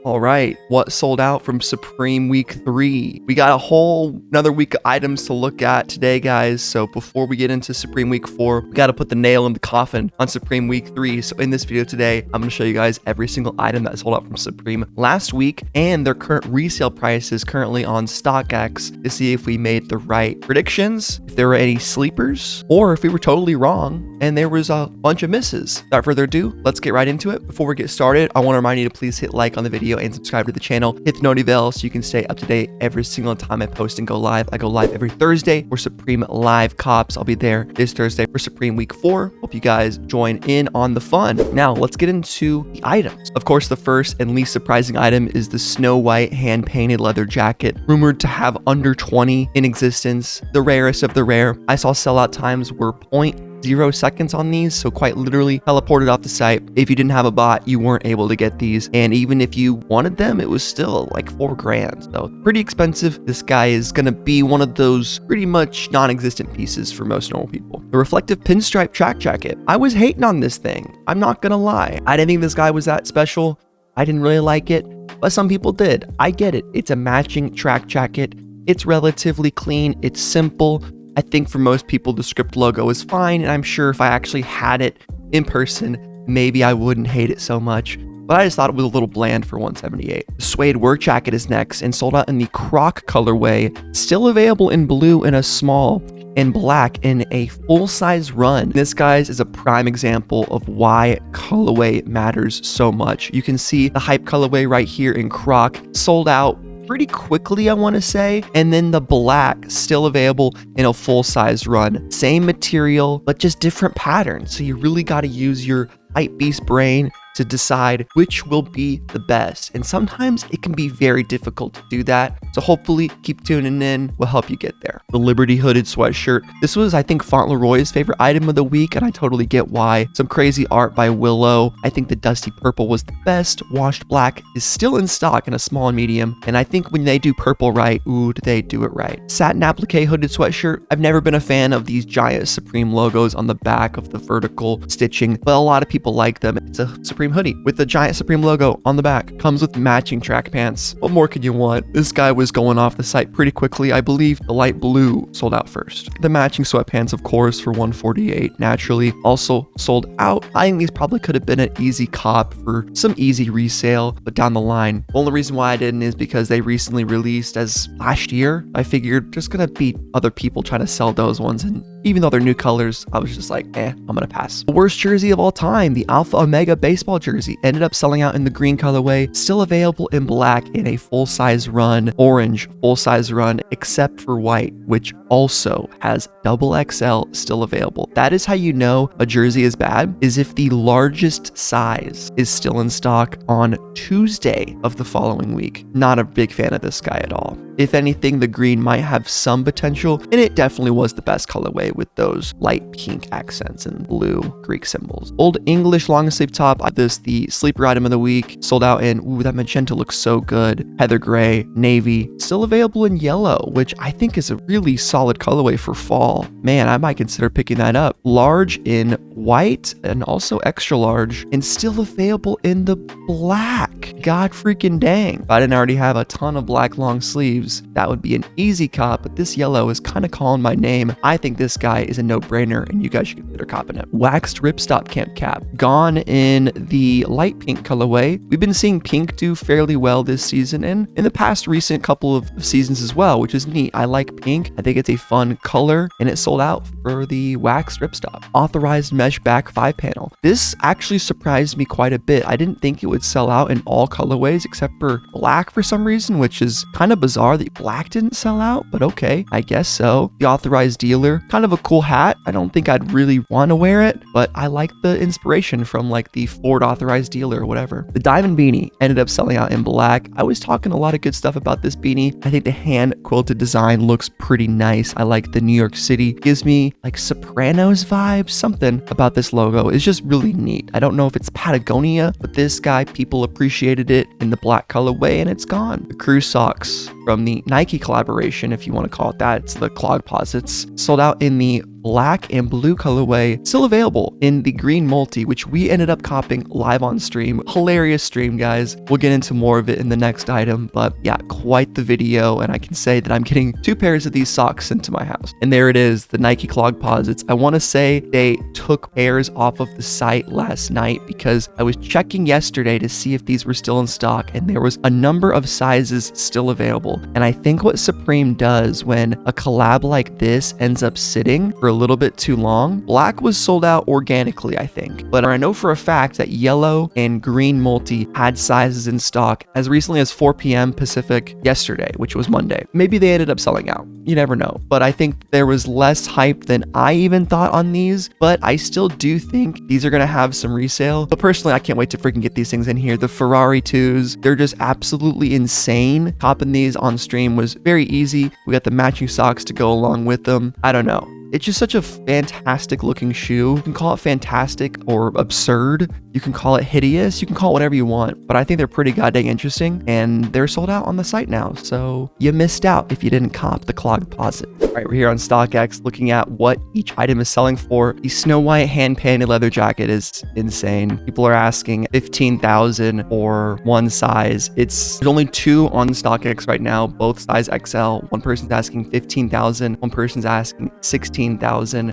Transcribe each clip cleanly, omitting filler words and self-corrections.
All right, what sold out from Supreme Week 3? We got another week of items to look at today, guys. So before we get into Supreme Week 4, we got to put the nail in the coffin on Supreme Week 3. So in this video today, I'm going to show you guys every single item that sold out from Supreme last week and their current resale prices currently on StockX to see if we made the right predictions, if there were any sleepers, or if we were totally wrong and there was a bunch of misses. Without further ado, let's get right into it. Before we get started, I want to remind you to please hit like on the video and subscribe to the channel. Hit the noti bell so you can stay up to date every single time I post and go live. I go live every Thursday for Supreme Live Cops. I'll be there this Thursday for Supreme Week 4. Hope you guys join in on the fun. Now, let's get into the items. Of course, the first and least surprising item is the Snow White hand-painted leather jacket, rumored to have under 20 in existence, the rarest of the rare. I saw sellout times were 0.0 seconds on these, so quite literally teleported off the site. If you didn't have a bot, you weren't able to get these, and even if you wanted them, it was still like $4,000, so pretty expensive. This guy is gonna be one of those pretty much non-existent pieces for most normal people. The reflective pinstripe track jacket. I was hating on this thing, I'm not gonna lie. I didn't think this guy was that special. I didn't really like it, but some people did. I get it. It's a matching track jacket. It's relatively clean, it's simple. I think for most people, the script logo is fine, and I'm sure if I actually had it in person, maybe I wouldn't hate it so much, but I just thought it was a little bland for $178. The suede work jacket is next and sold out in the croc colorway, still available in blue in a small and black in a full-size run. This, guys, is a prime example of why colorway matters so much. You can see the hype colorway right here in croc, sold out pretty quickly, I want to say, and then the black still available in a full-size run. Same material, but just different patterns. So you really got to use your hype beast brain to decide which will be the best. And sometimes it can be very difficult to do that. So hopefully keep tuning in, will help you get there. The Liberty hooded sweatshirt. This was, I think, Fauntleroy's favorite item of the week, and I totally get why. Some crazy art by Willow. I think the dusty purple was the best. Washed black is still in stock in a small and medium. And I think when they do purple right, ooh, do they do it right. Satin applique hooded sweatshirt. I've never been a fan of these giant Supreme logos on the back of the vertical stitching, but a lot of people like them. It's a Supreme hoodie with the giant Supreme logo on the back. Comes with matching track pants. What more could you want? This guy was going off the site pretty quickly. I believe the light blue sold out first. The matching sweatpants, of course, for $148 naturally also sold out. I think these probably could have been an easy cop for some easy resale, but down the line, the only reason why I didn't is because they recently released as last year. I figured there's gonna be other people trying to sell those ones, and even though they're new colors, I was just like, I'm gonna pass. The worst jersey of all time, the Alpha Omega baseball jersey, ended up selling out in the green colorway, still available in black in a full-size run, orange full-size run, except for white, which also has XXL still available. That is how you know a jersey is bad, is if the largest size is still in stock on Tuesday of the following week. Not a big fan of this guy at all. If anything, the green might have some potential, and it definitely was the best colorway with those light pink accents and blue Greek symbols. Old English long sleeve top. This, the sleeper item of the week, sold out in, ooh, that magenta looks so good. Heather gray, navy, still available in yellow, which I think is a really solid colorway for fall. Man, I might consider picking that up. Large in white and also extra large, and still available in the black. God freaking dang. If I didn't already have a ton of black long sleeves, that would be an easy cop, but this yellow is kind of calling my name. I think this guy is a no-brainer, and you guys should consider copping it. Waxed ripstop camp cap, gone in the light pink colorway. We've been seeing pink do fairly well this season, and in the past recent couple of seasons as well, which is neat. I like pink. I think it's a fun color, and it sold out for the waxed ripstop. Authorized mesh back 5-panel. This actually surprised me quite a bit. I didn't think it would sell out in all colorways except for black for some reason, which is kind of bizarre that black didn't sell out, but okay, I guess so. The authorized dealer, kind of a cool hat. I don't think I'd really want to wear it, but I like the inspiration from like the Ford authorized dealer or whatever. The diamond beanie ended up selling out in black. I was talking a lot of good stuff about this beanie. I think the hand quilted design looks pretty nice. I like the New York City. Gives me like Sopranos vibes. Something about this logo is just really neat. I don't know if it's Patagonia, but this guy, people appreciated it in the black colorway, and it's gone. The crew socks from the Nike collaboration, if you want to call it that. It's the clog posits. Sold out in the black and blue colorway still available in the green multi, which we ended up copping live on stream. Hilarious stream, guys. We'll get into more of it in the next item, but yeah, quite the video. And I can say that I'm getting 2 pairs of these socks into my house. And there it is, the Nike clog posits. I want to say they took pairs off of the site last night because I was checking yesterday to see if these were still in stock, and there was a number of sizes still available. And I think what Supreme does when a collab like this ends up sitting for a little bit too long, black was sold out organically, I think. But I know for a fact that yellow and green multi had sizes in stock as recently as 4 p.m. Pacific yesterday, which was Monday. Maybe they ended up selling out. You never know. But I think there was less hype than I even thought on these, but I still do think these are going to have some resale. But personally, I can't wait to freaking get these things in here. The Ferrari 2s, they're just absolutely insane. Copping these on stream was very easy. We got the matching socks to go along with them. I don't know. It's just such a fantastic looking shoe. You can call it fantastic or absurd. You can call it hideous. You can call it whatever you want. But I think they're pretty goddamn interesting. And they're sold out on the site now. So you missed out if you didn't cop the clog deposit. All right, we're here on StockX looking at what each item is selling for. The Snow White hand painted leather jacket is insane. People are asking $15,000 for one size. There's only 2 on StockX right now, both size XL. One person's asking $15,000. One person's asking $16,000.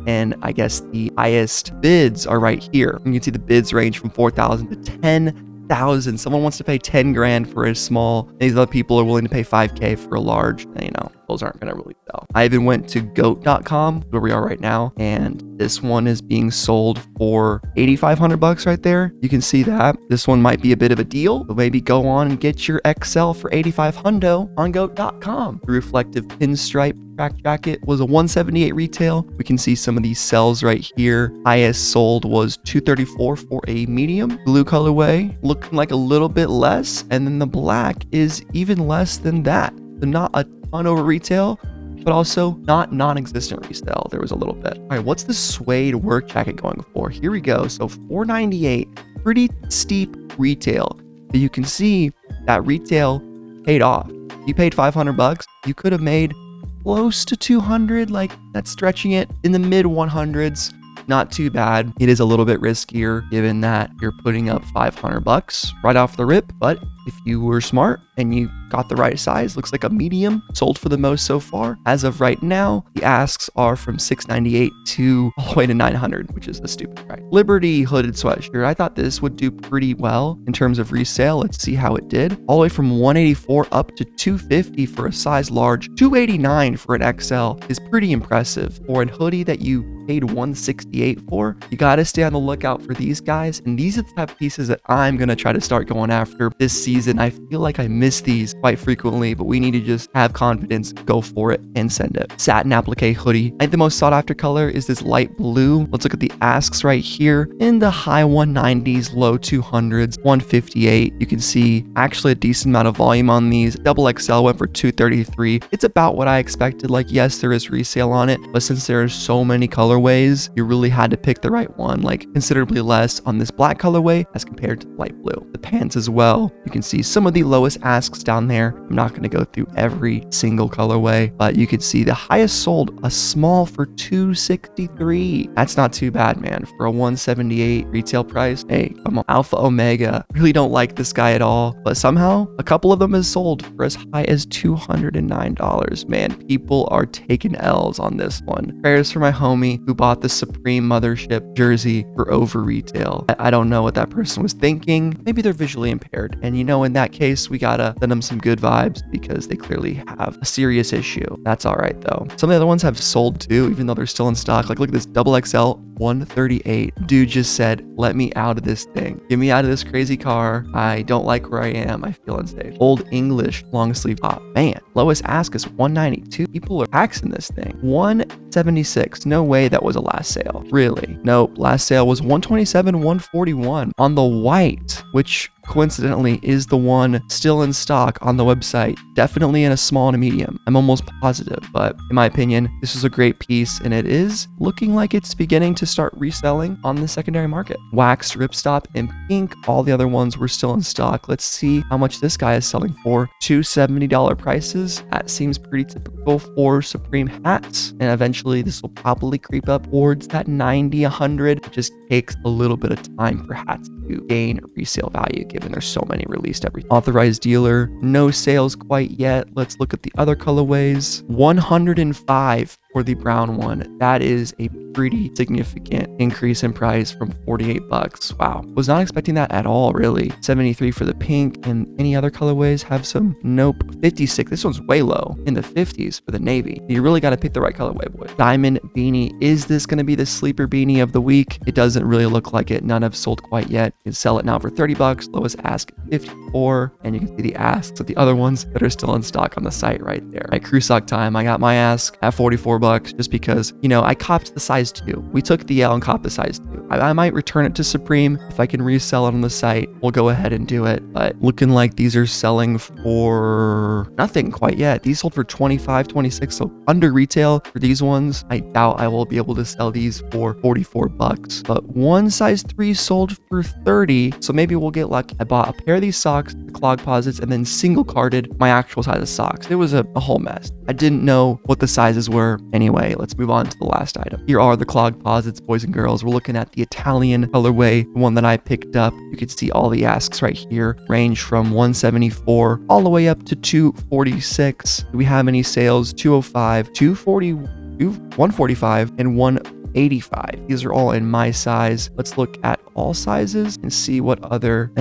And I guess the highest bids are right here. You can see the bids range from $4,000 to $10,000. Someone wants to pay 10 grand for a small. These other people are willing to pay 5K for a large. And, you know, those aren't going to really sell. I even went to goat.com where we are right now, and this one is being sold for $8,500 right there. You can see that this one might be a bit of a deal, but maybe go on and get your XL for $8,500 on goat.com. The reflective pinstripe track jacket was a $178 retail. We can see some of these sells right here. Highest sold was $234 for a medium blue colorway, looking like a little bit less, and then the black is even less than that. So not a ton over retail, but also not non-existent resale. There was a little bit. All right, what's the suede work jacket going for? Here we go. So $498, pretty steep retail. But you can see that retail paid off. You paid $500, you could have made close to 200. Like, that's stretching it. In the mid 100s. Not too bad. It is a little bit riskier given that you're putting up $500 right off the rip, but if you were smart and you got the right size, looks like a medium sold for the most so far. As of right now, the asks are from $698 to all the way to $900, which is a stupid price. Liberty hooded sweatshirt. I thought this would do pretty well in terms of resale. Let's see how it did. All the way from $184 up to $250 for a size large. $289 for an XL is pretty impressive. For a hoodie that you paid $168 for, you got to stay on the lookout for these guys. And these are the type of pieces that I'm going to try to start going after this season. I feel like I miss these quite frequently, but we need to just have confidence, go for it, and send it. Satin applique hoodie. I think the most sought after color is this light blue. Let's look at the asks right here. In the high 190s, low 200s, 158. You can see actually a decent amount of volume on these. Double XL went for $233. It's about what I expected. Like, yes, there is resale on it, but since there are so many colorways, you really had to pick the right one. Like, considerably less on this black colorway as compared to light blue. The pants as well. You can see some of the lowest asks down there. I'm not going to go through every single colorway, but you can see the highest sold, a small for $263. That's not too bad, man, for a $178 retail price. Hey, come on. Alpha Omega. Really don't like this guy at all, but somehow a couple of them is sold for as high as $209. Man, people are taking L's on this one. Prayers for my homie who bought the Supreme Mothership jersey for over retail. I don't know what that person was thinking. Maybe they're visually impaired. And you know, in that case, we gotta send them some good vibes because they clearly have a serious issue. That's all right though. Some of the other ones have sold too, even though they're still in stock. Like, look at this double XL 138. Dude just said, let me out of this thing. Get me out of this crazy car. I don't like where I am. I feel unsafe. Old English long sleeve top. Man, lowest ask is 192. People are taxing this thing. 176. No way that was a last sale. Really? Nope. Last sale was 127, 141 on the white, which coincidentally is the one still in stock on the website. Definitely in a small and a medium. I'm almost positive, but in my opinion, this is a great piece and it is looking like it's beginning to start reselling on the secondary market. Waxed ripstop in pink. All the other ones were still in stock. Let's see how much this guy is selling for. $270 prices. That seems pretty typical for Supreme hats. And eventually eventually this will probably creep up towards that 90, 100. It just takes a little bit of time for hats to gain resale value, given there's so many released every authorized dealer. No sales quite yet. Let's look at the other colorways. 105 for the brown one. That is a pretty significant increase in price from 48 bucks. Wow. Was not expecting that at all, really. 73 for the pink, and any other colorways have some? Nope. 56. This one's way low, in the 50s for the navy. You really got to pick the right colorway, boy. Diamond beanie. Is this going to be the sleeper beanie of the week? It doesn't really look like it. None have sold quite yet. You can sell it now for 30 bucks. Lowest ask 54, and you can see the asks of the other ones that are still in stock on the site right there. At crew sock time, I got my ask at 44 bucks just because, you know, I copped the size 2. We took the L and copped the size 2. I might return it to Supreme. If I can resell it on the site, we'll go ahead and do it. But looking like these are selling for nothing quite yet. These sold for 25, 26, so under retail for these ones. I doubt I will be able to sell these for 44 bucks. But one size 3 sold for 30, so maybe we'll get lucky. I bought a pair of these socks, the clog posits, and then single carded my actual size of socks. It was a whole mess. I didn't know what the sizes were. Anyway, let's move on to the last item. Here are the clog posits, boys and girls. We're looking at the Italian colorway, the one that I picked up. You can see all the asks right here range from 174 all the way up to 246. Do we have any sales? 205, 240, 145, and 185. These are all in my size. Let's look at all sizes and see what other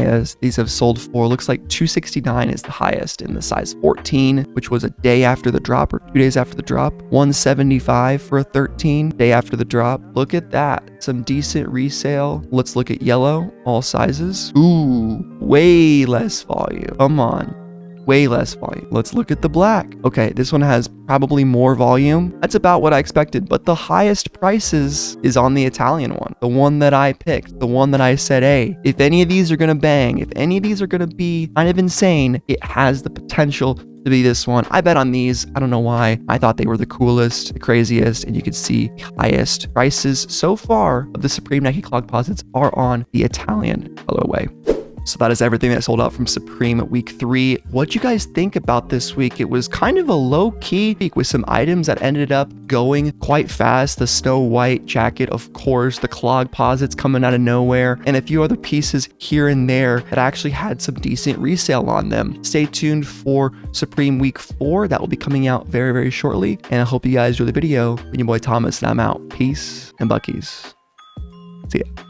these have sold for. Looks like 269 is the highest in the size 14, which was a day after the drop or 2 days after the drop. 175 for a 13 day after the drop. Look at that. Some decent resale. Let's look at yellow, all sizes. Ooh, way less volume. Come on. Way less volume. Let's look at the black. Okay, this one has probably more volume. That's about what I expected, but the highest prices is on the Italian one. The one that I picked, the one that I said, hey, if any of these are gonna bang, if any of these are gonna be kind of insane, it has the potential to be this one. I bet on these. I don't know why. I thought they were the coolest, the craziest, and you can see the highest prices so far of the Supreme Nike clog posits are on the Italian colorway. So that is everything that sold out from Supreme week 3. What'd you guys think about this week? It was kind of a low-key week with some items that ended up going quite fast. The Snow White jacket, of course, the clog posits coming out of nowhere, and a few other pieces here and there that actually had some decent resale on them. Stay tuned for Supreme week 4. That will be coming out very, very shortly. And I hope you guys enjoy the video. Been your boy Thomas, and I'm out. Peace and Buckies. See ya.